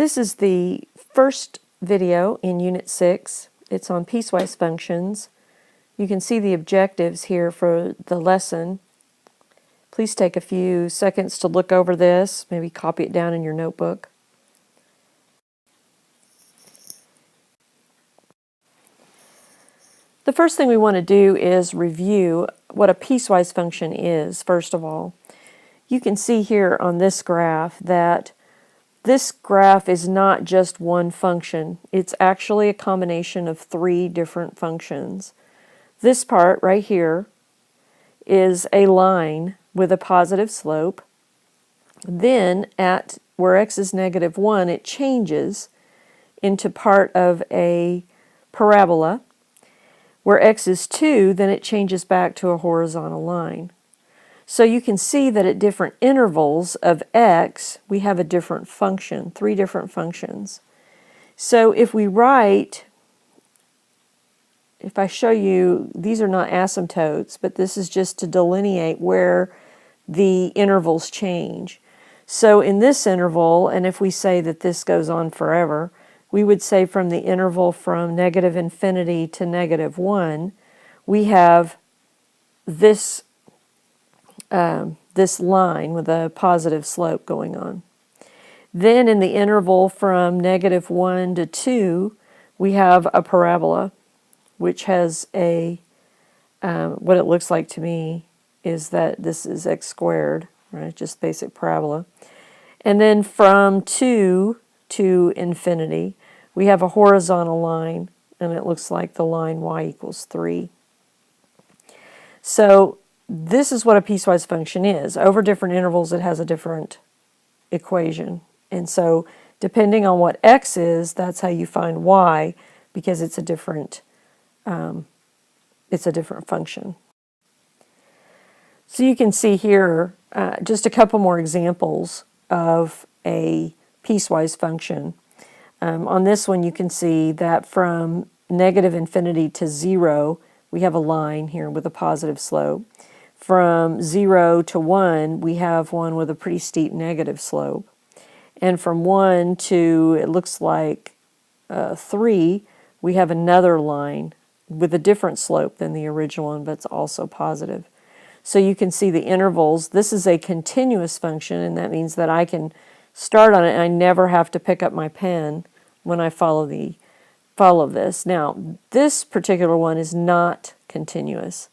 This is the first video in Unit 6. It's on piecewise functions. You can see the objectives here for the lesson. Please take a few seconds to look over this, maybe copy it down in your notebook. The first thing we want to do is review what a piecewise function is, first of all. You can see here on this graph that this graph is not just one function. It's actually a combination of three different functions. This part right here is a line with a positive slope. Then at where x is -1, it changes into part of a parabola. Where x is 2, then it changes back to a horizontal line. So you can see that at different intervals of x, we have a different function, three different functions. So if we write, if I show you, these are not asymptotes, but this is just to delineate where the intervals change. So in this interval, and if we say that this goes on forever, we would say from the interval from -infinity to -1, we have this this line with a positive slope going on. Then in the interval from -1 to 2, we have a parabola, which has a, what it looks like to me is that this is x squared, right? Just basic parabola. And then from 2 to infinity, we have a horizontal line, and it looks like the line y equals 3. So this is what a piecewise function is. Over different intervals, it has a different equation. And so depending on what x is, that's how you find y, because it's a different function. So you can see here just a couple more examples of a piecewise function. On this one, you can see that from -infinity to 0, we have a line here with a positive slope. From 0 to 1, we have one with a pretty steep negative slope. And from 1 to, it looks like 3, we have another line with a different slope than the original one, but it's also positive. So you can see the intervals. This is a continuous function, and that means that I can start on it and I never have to pick up my pen when I follow this. Now, this particular one is not continuous.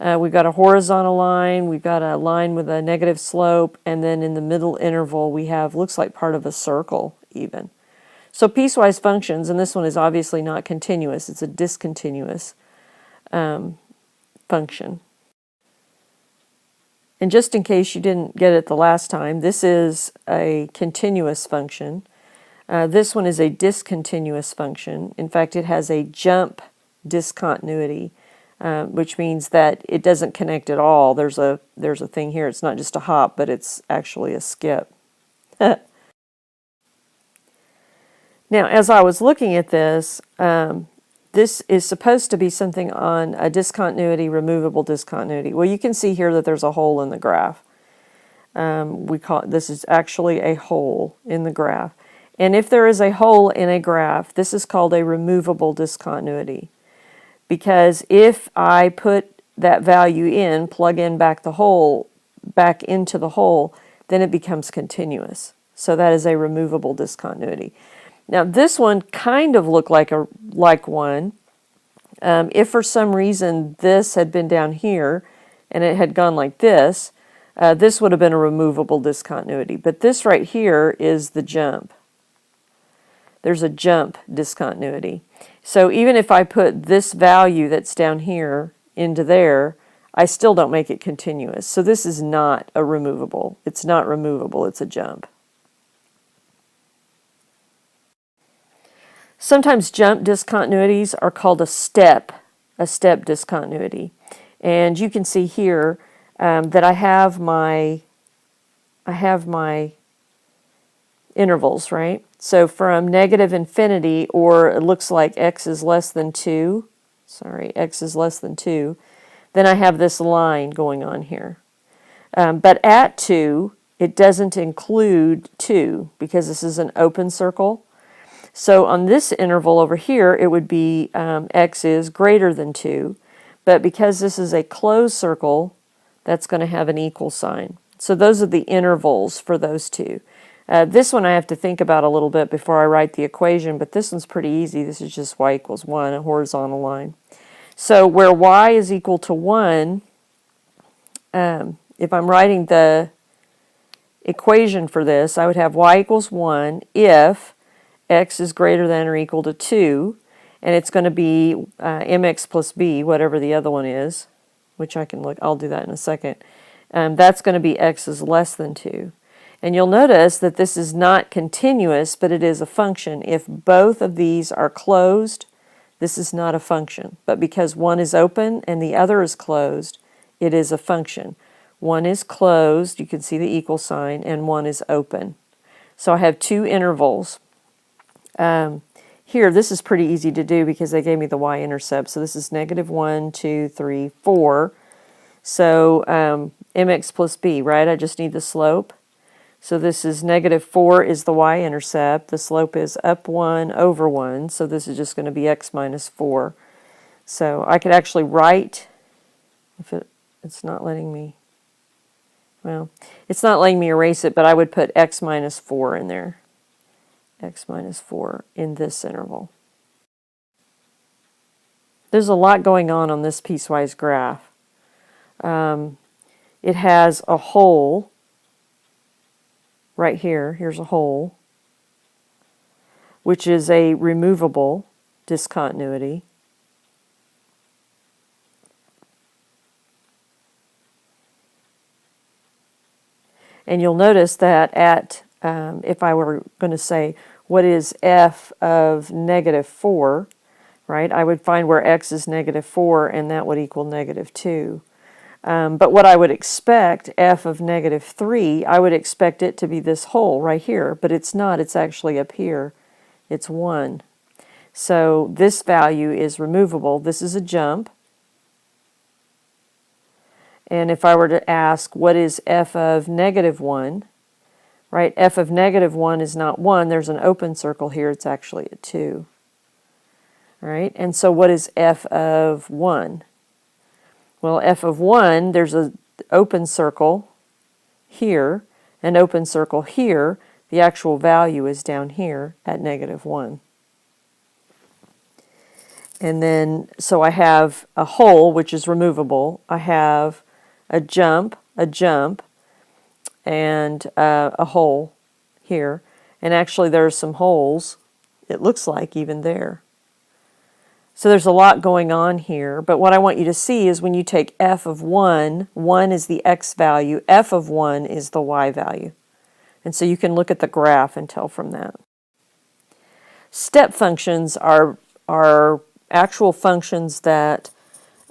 We've got a horizontal line, we've got a line with a negative slope, and then in the middle interval we have, looks like part of a circle even. So piecewise functions, and this one is obviously not continuous, it's a discontinuous function. And just in case you didn't get it the last time, this is a continuous function. This one is a discontinuous function. In fact, it has a jump discontinuity, which means that it doesn't connect at all. There's a thing here. It's not just a hop, but it's actually a skip. Now, as I was looking at this, this is supposed to be something on a discontinuity, removable discontinuity. Well, you can see here that there's a hole in the graph. This is actually a hole in the graph. And if there is a hole in a graph, this is called a removable discontinuity. Because if I put that value in, plug in back into the hole, then it becomes continuous. So that is a removable discontinuity. Now this one kind of looked like one. If for some reason this had been down here and it had gone like this, this would have been a removable discontinuity. But this right here is the jump. There's a jump discontinuity. So even if I put this value that's down here into there, I still don't make it continuous. So this is not a removable. It's not removable, it's a jump. Sometimes jump discontinuities are called a step discontinuity. And you can see here that I have my intervals, right? So from -infinity, or it looks like x is less than 2, x is less than 2, then I have this line going on here. But at 2, it doesn't include 2 because this is an open circle. So on this interval over here, it would be x is greater than 2. But because this is a closed circle, that's going to have an equal sign. So those are the intervals for those two. This one I have to think about a little bit before I write the equation, but this one's pretty easy. This is just y equals 1, a horizontal line. So where y is equal to 1, if I'm writing the equation for this, I would have y equals 1 if x is greater than or equal to 2, and it's going to be mx plus b, whatever the other one is, which I can look, I'll do that in a second. That's going to be x is less than 2. And you'll notice that this is not continuous, but it is a function. If both of these are closed, this is not a function. But because one is open and the other is closed, it is a function. One is closed, you can see the equal sign, and one is open. So I have two intervals. Here, this is pretty easy to do because they gave me the y-intercept. So this is negative 1, 2, 3, 4. So mx plus b, right? I just need the slope. So this is negative 4 is the y-intercept. The slope is up 1 over 1. So this is just going to be x minus 4. So I could actually write, if it's not letting me, well, it's not letting me erase it, but I would put x minus 4 in there. X minus 4 in this interval. There's a lot going on this piecewise graph. It has a hole right here. Here's a hole, which is a removable discontinuity. And you'll notice that at, if I were going to say, what is f of negative 4, right? I would find where x is negative 4, and that would equal negative 2. But what I would expect, f of negative 3, I would expect it to be this hole right here, but it's not. It's actually up here. It's 1. So this value is removable. This is a jump. And if I were to ask, what is f of negative 1, right? F of negative 1 is not 1. There's an open circle here. It's actually a 2. All right? And so what is f of 1? Well, f of 1, there's an open circle here, an open circle here. The actual value is down here at negative 1. And then, so I have a hole, which is removable. I have a jump, and a hole here. And actually there's some holes, it looks like, even there. So there's a lot going on here, but what I want you to see is when you take f of 1, 1 is the x value, f of 1 is the y value. And so you can look at the graph and tell from that. Step functions are actual functions that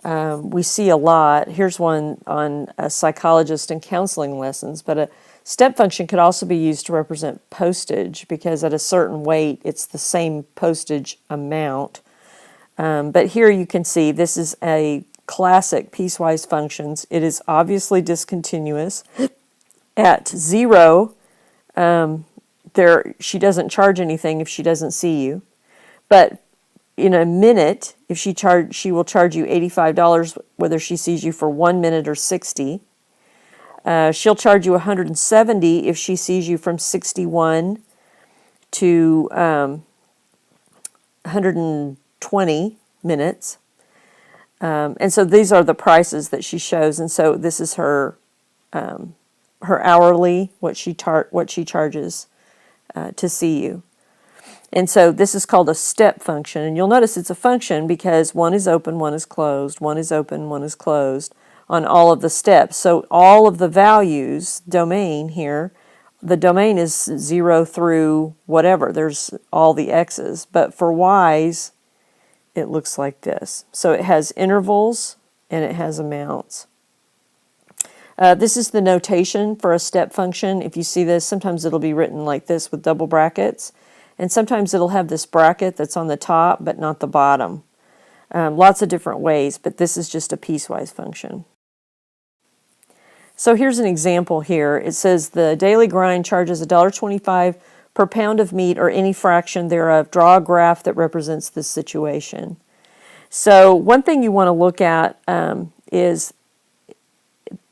we see a lot. Here's one on a psychologist and counseling lessons, but a step function could also be used to represent postage because at a certain weight it's the same postage amount. But here you can see this is a classic piecewise functions. It is obviously discontinuous. At 0, she doesn't charge anything if she doesn't see you. But in a minute, if she will charge you $85 whether she sees you for 1 minute or 60. She'll charge you $170 if she sees you from 61 to 120 minutes. And so these are the prices that she shows. And so this is her hourly, what she charges to see you. And so this is called a step function. And you'll notice it's a function because one is open, one is closed, one is open, one is closed on all of the steps. So all of the values, domain here, the domain is 0 through whatever. There's all the x's. But for y's, it looks like this. So it has intervals and it has amounts. This is the notation for a step function. If you see this, sometimes it'll be written like this with double brackets. And sometimes it'll have this bracket that's on the top but not the bottom. Lots of different ways, but this is just a piecewise function. So here's an example here. It says the daily grind charges $1.25 per pound of meat or any fraction thereof. Draw a graph that represents this situation. So one thing you want to look at is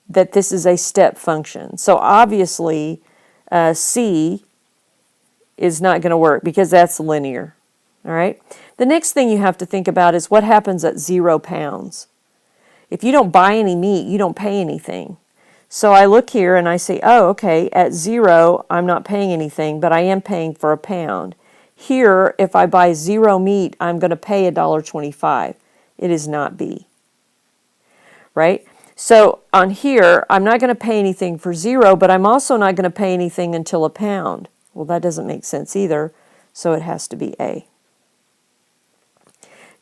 that this is a step function. So obviously C is not going to work because that's linear. All right. The next thing you have to think about is what happens at 0 pounds. If you don't buy any meat, you don't pay anything. So I look here and I say, oh, okay, at 0, I'm not paying anything, but I am paying for a pound. Here, if I buy 0 meat, I'm going to pay $1.25. It is not B. Right? So on here, I'm not going to pay anything for 0, but I'm also not going to pay anything until a pound. Well, that doesn't make sense either, so it has to be A.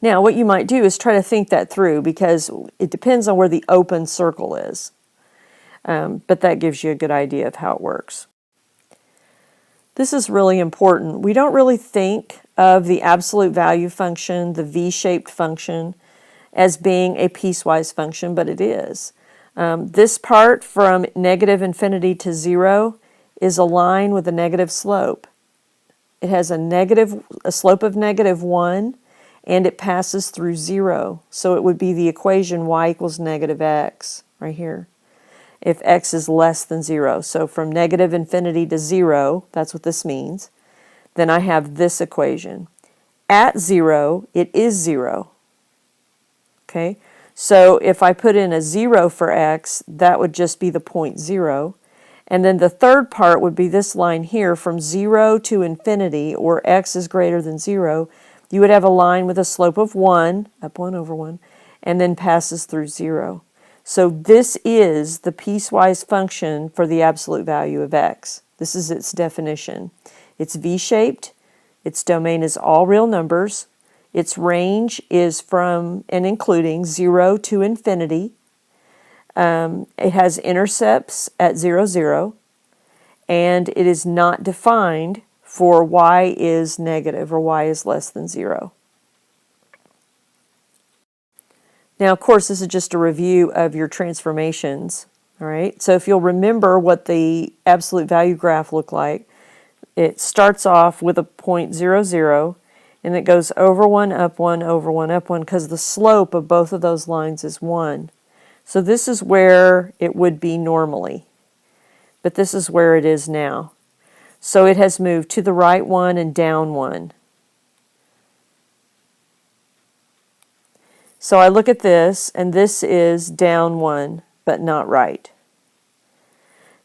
Now, what you might do is try to think that through because it depends on where the open circle is. But that gives you a good idea of how it works. This is really important. We don't really think of the absolute value function, the V-shaped function, as being a piecewise function, but it is. This part from negative infinity to 0 is a line with a negative slope. It has a slope of -1, and it passes through 0. So it would be the equation y equals -x right here, if x is less than 0. So from negative infinity to 0, that's what this means. Then I have this equation. At 0, it is 0. Okay, so if I put in a 0 for x, that would just be the point 0. And then the third part would be this line here from 0 to infinity, or x is greater than 0. You would have a line with a slope of 1, up 1 over 1, and then passes through 0. So this is the piecewise function for the absolute value of x. This is its definition. It's V-shaped. Its domain is all real numbers. Its range is from and including 0 to infinity. It has intercepts at 0, 0. And it is not defined for y is negative or y is less than 0. Now, of course, this is just a review of your transformations. All right. So if you'll remember what the absolute value graph looked like, it starts off with a point 0, 0, and it goes over 1, up 1, over 1, up 1, because the slope of both of those lines is 1. So this is where it would be normally, but this is where it is now. So it has moved to the right 1 and down 1. So I look at this, and this is down 1, but not right.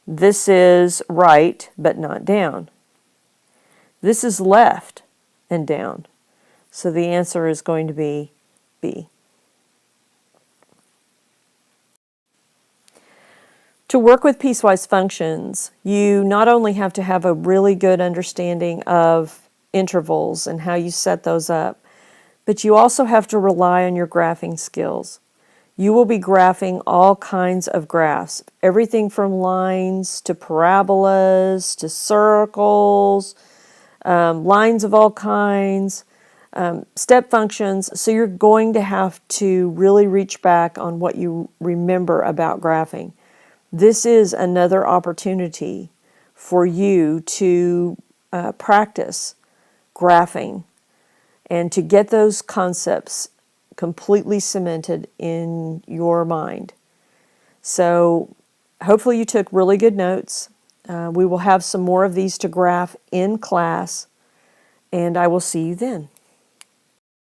This is right, but not down. This is left and down. So the answer is going to be B. To work with piecewise functions, you not only have to have a really good understanding of intervals and how you set those up, but you also have to rely on your graphing skills. You will be graphing all kinds of graphs, everything from lines to parabolas to circles, lines of all kinds, step functions. So you're going to have to really reach back on what you remember about graphing. This is another opportunity for you to practice graphing and to get those concepts completely cemented in your mind. So hopefully you took really good notes. We will have some more of these to graph in class, and I will see you then.